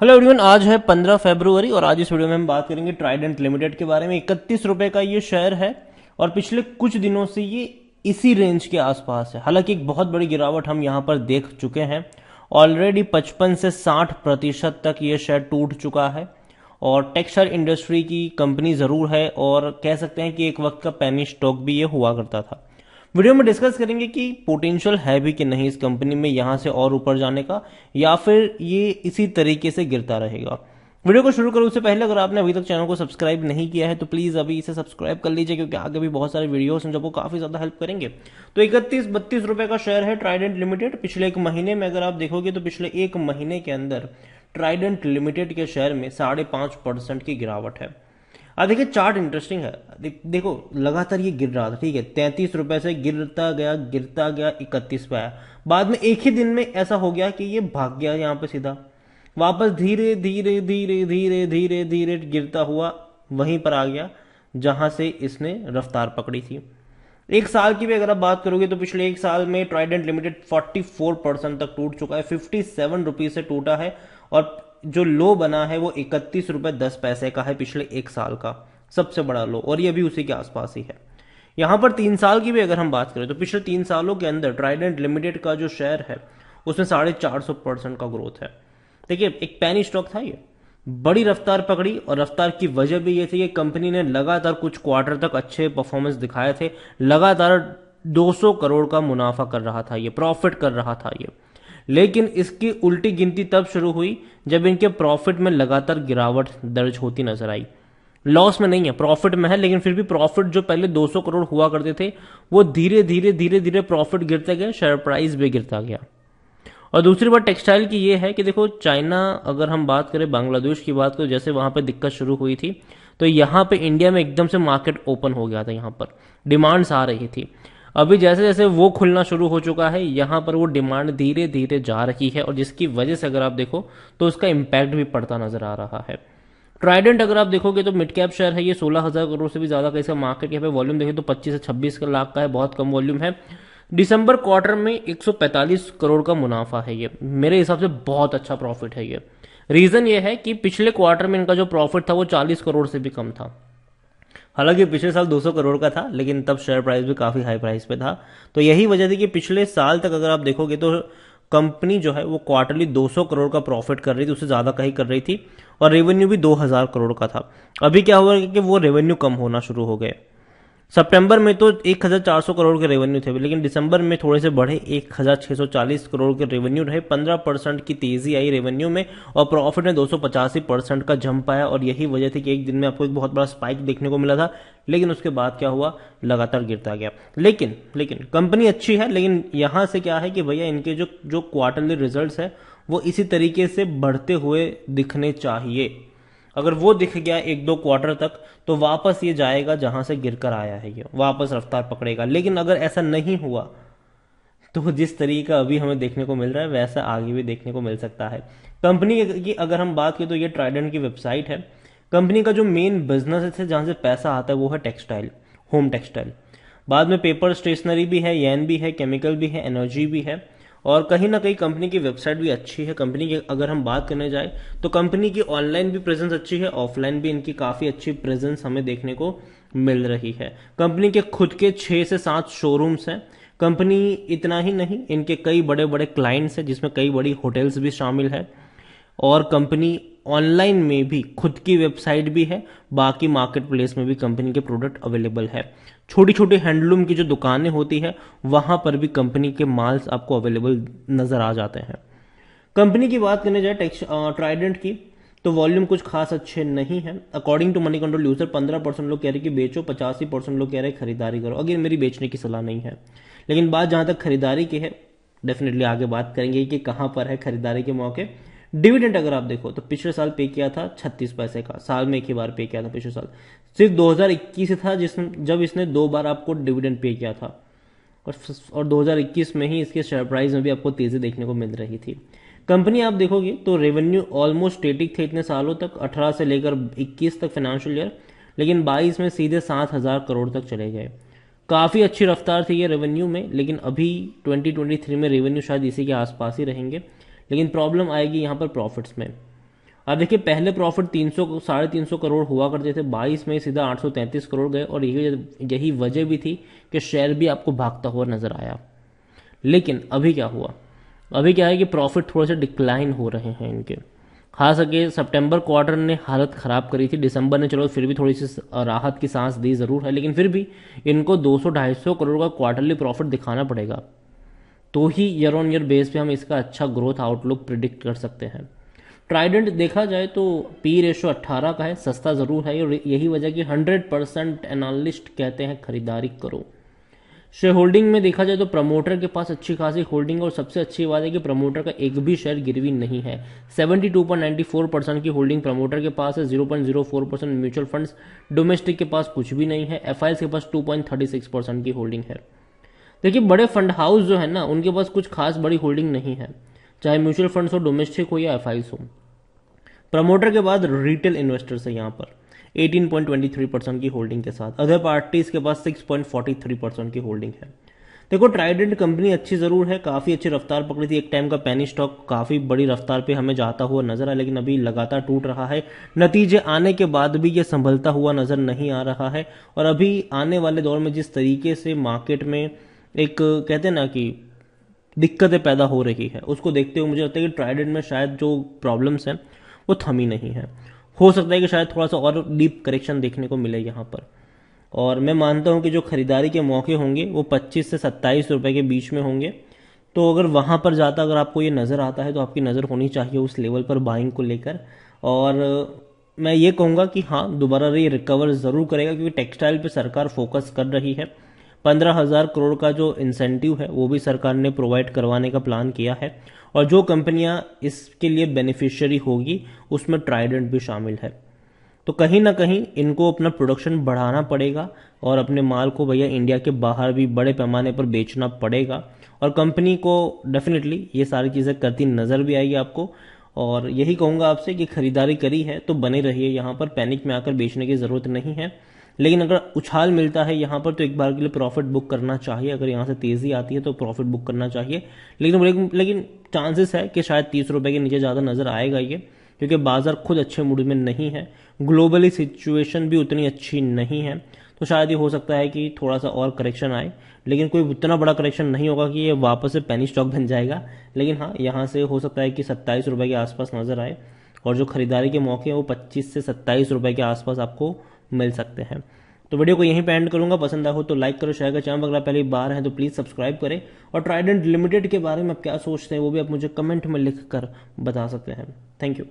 Hello everyone, आज है 15 फरवरी और आज इस वीडियो में हम बात करेंगे ट्राइडेंट लिमिटेड के बारे में। 31 रुपए का ये शेयर है और पिछले कुछ दिनों से ये इसी रेंज के आसपास है। हालांकि एक बहुत बड़ी गिरावट हम यहाँ पर देख चुके हैं। ऑलरेडी 55 से 60% तक ये शेयर टूट चुका है और टेक्सटाइल इंडस्ट्री की कंपनी जरूर है और कह सकते हैं कि एक वक्त का पेनी स्टॉक भी ये हुआ करता था। वीडियो में डिस्कस करेंगे कि पोटेंशियल है भी कि नहीं इस कंपनी में यहां से और ऊपर जाने का, या फिर ये इसी तरीके से गिरता रहेगा। वीडियो को शुरू करूं उससे पहले अगर आपने अभी तक चैनल को सब्सक्राइब नहीं किया है तो प्लीज अभी इसे सब्सक्राइब कर लीजिए, क्योंकि आगे भी बहुत सारे वीडियोस हैं जो आपको काफी ज्यादा हेल्प करेंगे। तो 31-32 रुपए का शेयर है ट्राइडेंट लिमिटेड। पिछले एक महीने में अगर आप देखोगे तो पिछले एक महीने के अंदर ट्राइडेंट लिमिटेड के शेयर में 5.5% की गिरावट है। अब देखिए चार्ट इंटरेस्टिंग है। देखो लगातार ये गिर रहा था, ठीक है, 33 रुपए से गिरता गया 31 पे आया। बाद में एक ही दिन में ऐसा हो गया कि ये भाग गया यहाँ पे सीधा वापस, धीरे धीरे धीरे धीरे धीरे धीरे गिरता हुआ वहीं पर आ गया जहां से इसने रफ्तार पकड़ी थी। एक साल की भी अगर आप बात करोगे तो पिछले एक साल में ट्राइडेंट लिमिटेड 44% तक टूट चुका है, 57 रुपीज से टूटा है और जो लो बना है वो 31 रुपए 10 पैसे का है पिछले एक साल का सबसे बड़ा लो, और ये भी उसी के आसपास ही है। यहां पर 3 साल की भी अगर हम बात करें तो पिछले 3 सालों के अंदर ट्राइडेंट लिमिटेड का जो शेयर है उसमें 450% का ग्रोथ है। देखिए एक पैनी स्टॉक था ये, बड़ी रफ्तार पकड़ी और रफ्तार की वजह भी ये थी कि कंपनी ने लगातार कुछ क्वार्टर तक अच्छे परफॉर्मेंस दिखाए थे। लगातार 200 करोड़ का मुनाफा कर रहा था ये, प्रॉफिट कर रहा था ये। लेकिन इसकी उल्टी गिनती तब शुरू हुई जब इनके प्रॉफिट में लगातार गिरावट दर्ज होती नजर आई। लॉस में नहीं है, प्रॉफिट में है, लेकिन फिर भी प्रॉफिट जो पहले 200 करोड़ हुआ करते थे वो धीरे धीरे धीरे धीरे प्रॉफिट गिरते गए, शेयर प्राइस भी गिरता गया। और दूसरी बात टेक्सटाइल की ये है कि देखो चाइना, अगर हम बात करें बांग्लादेश की बात करें, जैसे वहां पे दिक्कत शुरू हुई थी तो यहाँ पे इंडिया में एकदम से मार्केट ओपन हो गया था, यहाँ पर डिमांड्स आ रही थी। अभी जैसे जैसे वो खुलना शुरू हो चुका है यहाँ पर वो डिमांड धीरे धीरे जा रही है और जिसकी वजह से अगर आप देखो तो उसका इम्पैक्ट भी पड़ता नजर आ रहा है। ट्राइडेंट अगर आप देखोगे तो मिड कैप शेयर है, ये 16,000 करोड़ से भी ज्यादा का इसका मार्केट यहाँ पे वॉल्यूम देखें तो 25 से 26 लाख का है, बहुत कम वॉल्यूम है। दिसंबर क्वार्टर में 145 करोड़ का मुनाफा है, ये मेरे हिसाब से बहुत अच्छा प्रॉफिट है ये। रीजन ये है कि पिछले क्वार्टर में इनका जो प्रॉफिट था वो 40 करोड़ से भी कम था। हालांकि पिछले साल 200 करोड़ का था लेकिन तब शेयर प्राइस भी काफी हाई प्राइस पे था। तो यही वजह थी कि पिछले साल तक अगर आप देखोगे तो कंपनी जो है वो क्वार्टरली 200 करोड़ का प्रॉफिट कर रही थी, उससे ज्यादा कहीं कर रही थी, और रेवेन्यू भी 2000 करोड़ का था। अभी क्या हुआ कि वो रेवेन्यू कम होना शुरू हो गए। सितंबर में तो 1400 करोड़ के रेवेन्यू थे, लेकिन दिसंबर में थोड़े से बढ़े, 1640 करोड़ के रेवेन्यू रहे, 15% की तेजी आई रेवेन्यू में और प्रॉफिट में 285% का जंप आया। और यही वजह थी कि एक दिन में आपको एक बहुत बड़ा स्पाइक देखने को मिला था, लेकिन उसके बाद क्या हुआ, लगातार गिरता गया। लेकिन कंपनी अच्छी है, लेकिन यहां से क्या है कि भैया इनके जो जो क्वार्टरली रिजल्ट है वो इसी तरीके से बढ़ते हुए दिखने चाहिए। अगर वो दिख गया एक दो क्वार्टर तक तो वापस ये जाएगा जहां से गिरकर आया है, ये वापस रफ्तार पकड़ेगा। लेकिन अगर ऐसा नहीं हुआ तो जिस तरीके का अभी हमें देखने को मिल रहा है वैसा आगे भी देखने को मिल सकता है। कंपनी की अगर हम बात करें तो ये ट्राइडेंट की वेबसाइट है। कंपनी का जो मेन बिजनेस है जहां से पैसा आता है वो है टेक्सटाइल, होम टेक्सटाइल। बाद में पेपर स्टेशनरी भी है, येन भी है, केमिकल भी है, एनर्जी भी है, और कहीं ना कहीं कंपनी की वेबसाइट भी अच्छी है। कंपनी की अगर हम बात करने जाए तो कंपनी की ऑनलाइन भी प्रेजेंस अच्छी है, ऑफलाइन भी इनकी काफी अच्छी प्रेजेंस हमें देखने को मिल रही है। कंपनी के खुद के 6 से 7 शोरूम्स हैं। कंपनी इतना ही नहीं, इनके कई बड़े बड़े क्लाइंट्स हैं जिसमें कई बड़ी होटल्स भी शामिल है, और कंपनी ऑनलाइन में भी खुद की वेबसाइट भी है, बाकी मार्केट प्लेस में भी कंपनी के प्रोडक्ट अवेलेबल है। छोटी छोटी हैंडलूम की जो दुकानें होती है वहां पर भी कंपनी के माल्स आपको अवेलेबल नजर आ जाते हैं। कंपनी की बात करने जाए ट्राइडेंट की तो वॉल्यूम कुछ खास अच्छे नहीं है। According to Moneycontrol user 15% लोग कह रहे कि बेचो, 85% लोग कह रहे खरीदारी करो। अगर मेरी बेचने की सलाह नहीं है, लेकिन बात जहां तक खरीदारी की है डेफिनेटली आगे बात करेंगे कि कहां पर है खरीदारी के मौके। डिविडेंड अगर आप देखो तो पिछले साल पे किया था 36 पैसे का, साल में एक ही बार पे किया था पिछले साल। सिर्फ 2021 था जब इसने 2 बार आपको डिविडेंड पे किया था, और 2021 में ही इसके शेयर प्राइस में भी आपको तेजी देखने को मिल रही थी। कंपनी आप देखोगे तो रेवेन्यू ऑलमोस्ट स्टेटिक थे इतने सालों तक, 18 से लेकर 21 तक फाइनेंशियल ईयर, लेकिन 22 में सीधे 7,000 करोड़ तक चले गए। काफी अच्छी रफ्तार थी ये रेवेन्यू में, लेकिन अभी 2023 में रेवेन्यू शायद इसी के आसपास ही रहेंगे। लेकिन प्रॉब्लम आएगी यहाँ पर प्रॉफिट्स में। अब देखिए पहले प्रॉफिट 300 350 करोड़ हुआ करते थे, 22 में सीधा 833 करोड़ गए, और यही वजह भी थी कि शेयर भी आपको भागता हुआ नजर आया। लेकिन अभी क्या हुआ, अभी क्या है कि प्रॉफिट थोड़े से डिक्लाइन हो रहे हैं इनके। खास करके सितंबर क्वार्टर ने हालत खराब करी थी, दिसंबर ने चलो फिर भी थोड़ी सी राहत की सांस दी जरूर है, लेकिन फिर भी इनको 200-250 करोड़ का क्वार्टरली प्रॉफिट दिखाना पड़ेगा, तो ही ईयर ऑन ईयर बेस पे हम इसका अच्छा ग्रोथ आउटलुक प्रिडिक्ट कर सकते हैं। ट्राइडेंट देखा जाए तो पी रेशो 18 का है, सस्ता जरूर है, और यही वजह कि 100% एनालिस्ट कहते हैं खरीदारी करो। शेयर होल्डिंग में देखा जाए तो प्रमोटर के पास अच्छी खासी होल्डिंग, और सबसे अच्छी बात है कि प्रमोटर का एक भी शेयर गिरवी नहीं है। 72.94% की होल्डिंग प्रमोटर के पास है, 0.04% म्यूचुअल फंड्स, डोमेस्टिक के पास कुछ भी नहीं है, एफआईएस के पास 2.36% की होल्डिंग है। देखिए बड़े फंड हाउस जो है ना, उनके पास कुछ खास बड़ी होल्डिंग नहीं है, चाहे म्यूचुअल फंड्स हो, डोमेस्टिक हो या एफआईएस हो। प्रमोटर के बाद रिटेल इन्वेस्टर्स है यहाँ पर 18.23% की होल्डिंग के साथ, अदर पार्टीज के पास 6.43% की होल्डिंग है। देखो ट्राइडेंट कंपनी अच्छी जरूर है, काफी अच्छी रफ्तार पकड़ी थी, एक टाइम का पेनी स्टॉक काफी बड़ी रफ्तार पे हमें जाता हुआ नजर आया, लेकिन अभी लगातार टूट रहा है। नतीजे आने के बाद भी ये संभलता हुआ नजर नहीं आ रहा है, और अभी आने वाले दौर में जिस तरीके से मार्केट में एक कहते हैं ना कि दिक्कतें पैदा हो रही है, उसको देखते हुए मुझे लगता है कि ट्राइडेंट में शायद जो प्रॉब्लम्स हैं वो थमी नहीं है। हो सकता है कि शायद थोड़ा सा और डीप करेक्शन देखने को मिले यहाँ पर, और मैं मानता हूँ कि जो खरीदारी के मौके होंगे वो 25 से 27 रुपए के बीच में होंगे। तो अगर वहां पर जाता अगर आपको ये नज़र आता है तो आपकी नज़र होनी चाहिए उस लेवल पर बाइंग को लेकर। और मैं ये कहूँगा कि हाँ दोबारा ये रिकवर ज़रूर करेगा, क्योंकि टेक्सटाइल पे सरकार फोकस कर रही है। 15,000 करोड़ का जो इंसेंटिव है वो भी सरकार ने प्रोवाइड करवाने का प्लान किया है, और जो कंपनियां इसके लिए बेनिफिशियरी होगी उसमें ट्राइडेंट भी शामिल है। तो कहीं ना कहीं इनको अपना प्रोडक्शन बढ़ाना पड़ेगा, और अपने माल को भैया इंडिया के बाहर भी बड़े पैमाने पर बेचना पड़ेगा, और कंपनी को डेफिनेटली ये सारी चीज़ें करती नज़र भी आएगी आपको। और यही कहूँगा आपसे कि खरीदारी करी है तो बने रहिए, यहाँ पर पैनिक में आकर बेचने की ज़रूरत नहीं है। लेकिन अगर उछाल मिलता है यहाँ पर तो एक बार के लिए प्रॉफिट बुक करना चाहिए, अगर यहाँ से तेज़ी आती है तो प्रॉफिट बुक करना चाहिए। लेकिन चांसेस है कि शायद 30 रुपए के नीचे ज़्यादा नज़र आएगा ये, क्योंकि बाजार खुद अच्छे मूड में नहीं है, ग्लोबली सिचुएशन भी उतनी अच्छी नहीं है। तो शायद ये हो सकता है कि थोड़ा सा और करेक्शन आए, लेकिन कोई उतना बड़ा करेक्शन नहीं होगा कि ये वापस से पेनी स्टॉक बन जाएगा। लेकिन हाँ यहाँ से हो सकता है कि 27 रुपए के आसपास नजर आए, और जो खरीदारी के मौके हैं वो 25 से 27 रुपए के आसपास आपको मिल सकते हैं। तो वीडियो को यहीं पे एंड करूंगा, पसंद आया हो तो लाइक करो, शेयर करो, चैनल अगर पहली बार है तो प्लीज सब्सक्राइब करें, और ट्राइडेंट लिमिटेड के बारे में आप क्या सोचते हैं वो भी आप मुझे कमेंट में लिख कर बता सकते हैं। Thank you.